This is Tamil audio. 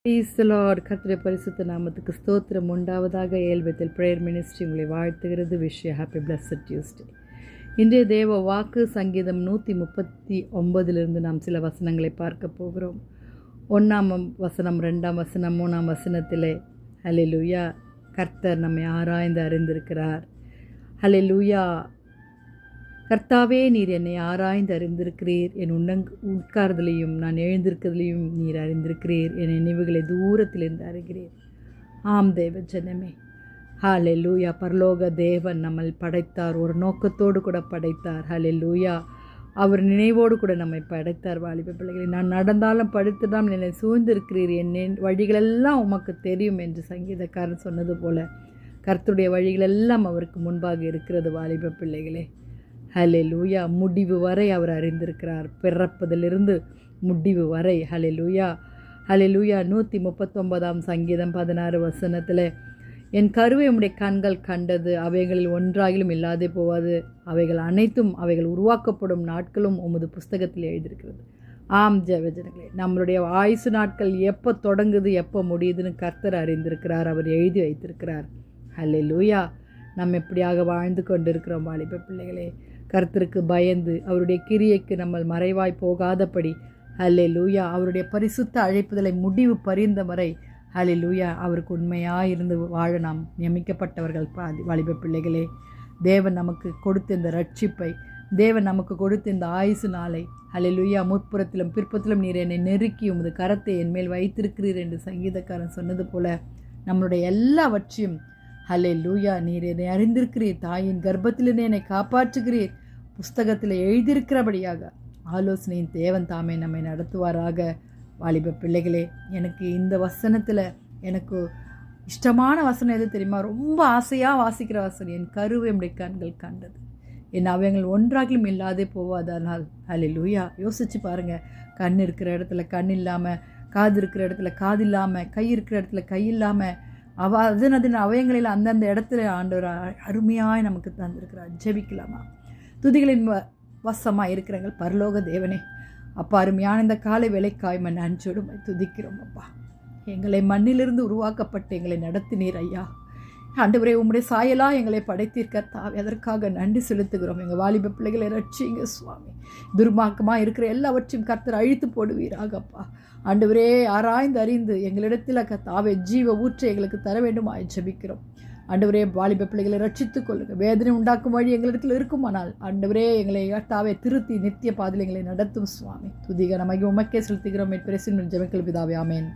Praise the Lord. கர்த்தருடைய பரிசுத்த நாமத்துக்கு ஸ்தோத்திரம் உண்டாவதாக. ஏல்பெத்தல் பிரேயர் மினிஸ்ட்ரி உங்களை வாழ்த்துகிறது. விஷய ஹாப்பி பிளஸ்ட் டியூஸ்டே. இன்றைய தேவ வாக்கு சங்கீதம் 139 நாம் சில வசனங்களை பார்க்க போகிறோம். 1 வசனம், 2 வசனம், 3 வசனத்திலே ஹல்லேலூயா, கர்த்தர் நம்மை ஆராய்ந்து அறிந்திருக்கிறார். ஹல்லேலூயா, கர்த்தாவே நீர் என்னை ஆராய்ந்து அறிந்திருக்கிறீர். என் உட்கார்தலையும் நான் எழுந்திருக்கிறதுலையும் நீர் அறிந்திருக்கிறீர். என் நினைவுகளை தூரத்திலிருந்து அறிகிறீர். ஆம் தேவ ஜனமே, ஹல்லேலூயா. பரலோக தேவன் நம்மை படைத்தார், ஒரு நோக்கத்தோடு கூட படைத்தார். ஹல்லேலூயா, அவர் நினைவோடு கூட நம்மை படைத்தார். வாலிப பிள்ளைகளை, நான் நடந்தாலும் படுத்துதான் என்னை சூழ்ந்திருக்கிறீர், என் வழிகளெல்லாம் உமக்கு தெரியும் என்று சங்கீதக்காரன் சொன்னது போல கர்த்தருடைய வழிகளெல்லாம் அவருக்கு முன்பாக இருக்கிறது. வாலிப பிள்ளைகளே, ஹல்லேலூயா, முடிவு வரை அவர் அறிந்திருக்கிறார். பிறப்பதிலிருந்து முடிவு வரை. ஹல்லேலூயா, ஹல்லேலூயா. 139 சங்கீதம் 16 வசனத்தில், என் கருவை உம்முடைய கண்கள் கண்டது, அவைகளில் ஒன்றாகிலும் இல்லாதே போவாது, அவைகள் அனைத்தும் அவைகள் உருவாக்கப்படும் நாட்களும் உமது புஸ்தகத்தில் எழுதியிருக்கிறது. ஆம் ஜெவஜனங்களே, நம்மளுடைய ஆயுசு நாட்கள் எப்போ தொடங்குது எப்போ முடியுதுன்னு கர்த்தர் அறிந்திருக்கிறார், அவர் எழுதி வைத்திருக்கிறார். ஹல்லேலூயா. நம்ம எப்படியாக வாழ்ந்து கொண்டிருக்கிறோம் வாலிப பிள்ளைகளே. கர்த்தருக்கு பயந்து அவருடைய கிரியைக்கு நம்ம மறைவாய் போகாதபடி, ஹல்லேலூயா, அவருடைய பரிசுத்த அழைப்புதலை முடிவு பரிந்த வரை, ஹல்லேலூயா, அவருக்கு உண்மையாக இருந்து வாழ நாம் நியமிக்கப்பட்டவர்கள் வாலிப பிள்ளைகளே. தேவன் நமக்கு கொடுத்த இந்த ரட்சிப்பை, தேவன் நமக்கு கொடுத்த இந்த ஆயுசு நாளை, ஹல்லேலூயா, முற்புறத்திலும் பிற்பத்திலும் நீர் என்னை நெருக்கி உமது கரத்தை என்மேல் வைத்திருக்கிறீர் என்று சங்கீதக்காரன் சொன்னது போல நம்மளுடைய எல்லாவற்றையும், ஹல்லேலூயா, நீர் என்னை அறிந்திருக்கிறீர், தாயின் கர்ப்பத்திலிருந்து என்னை காப்பாற்றுகிறீர், புஸ்தகத்தில் எழுதியிருக்கிறபடியாக ஆலோசனையின் தேவன் தாமே நம்மை நடத்துவாராக. வாலிப பிள்ளைகளே, எனக்கு இந்த வசனத்தில் எனக்கு இஷ்டமான வசனம் எது தெரியுமா? ரொம்ப ஆசையாக வாசிக்கிற வசனம், என் கருவை உம்முடைய கண்கள் கண்டது, என் அவைகள் ஒன்றாகிலும் இல்லாதே போவாதனால். ஹல்லேலூயா. யோசிச்சு பாருங்கள், கண் இருக்கிற இடத்துல கண் இல்லாமல், காது இருக்கிற இடத்துல காது இல்லாமல், கை இருக்கிற இடத்துல கை இல்லாமல், அதன் அவயங்களில் அந்தந்த இடத்துல ஆண்டவர் அருமையாய் நமக்கு தந்திருக்கிறார். ஜெபிக்கலாமா? துதிகளின் வசமாக இருக்கிறங்கள் பரலோக தேவனே, அப்பா, அருமையான இந்த காலை வேலைக்காய் நன்றியோடு துதிக்கிறோம். அப்பா, எங்களை மண்ணிலிருந்து உருவாக்கப்பட்டு எங்களை நடத்தினீர் ஐயா. ஆண்டவரே, உம்முடைய சாயலாக எங்களை படைத்தீர்க்கத்தாவே, அதற்காக நன்றி செலுத்துகிறோம். எங்கள் வாலிப பிள்ளைகளை ரட்சிங்க சுவாமி. துர்மார்க்கமாக இருக்கிற எல்லாவற்றையும் கர்த்தர் அழித்து போடுவீராகப்பா. ஆண்டவரே, ஆராய்ந்து அறிந்து எங்களிடத்தில் கர்த்தாவே ஜீவ ஊற்றை எங்களுக்கு தர வேண்டுமா ஜெபிக்கிறோம். ஆண்டவரே, வாலிப பிள்ளைகளை ரட்சித்துக் கொள்ளுங்கள். வேதனை உண்டாக்கும் வழி எங்களிடத்தில் இருக்குமானால் ஆண்டவரே, எங்களை கர்த்தாவே திருத்தி நித்திய பாதையில் எங்களை நடத்தும் சுவாமி. துதிக நமக்கு உமக்கே செலுத்துகிறோம். ஜெபங்கள் பிதாவே, ஆமென்.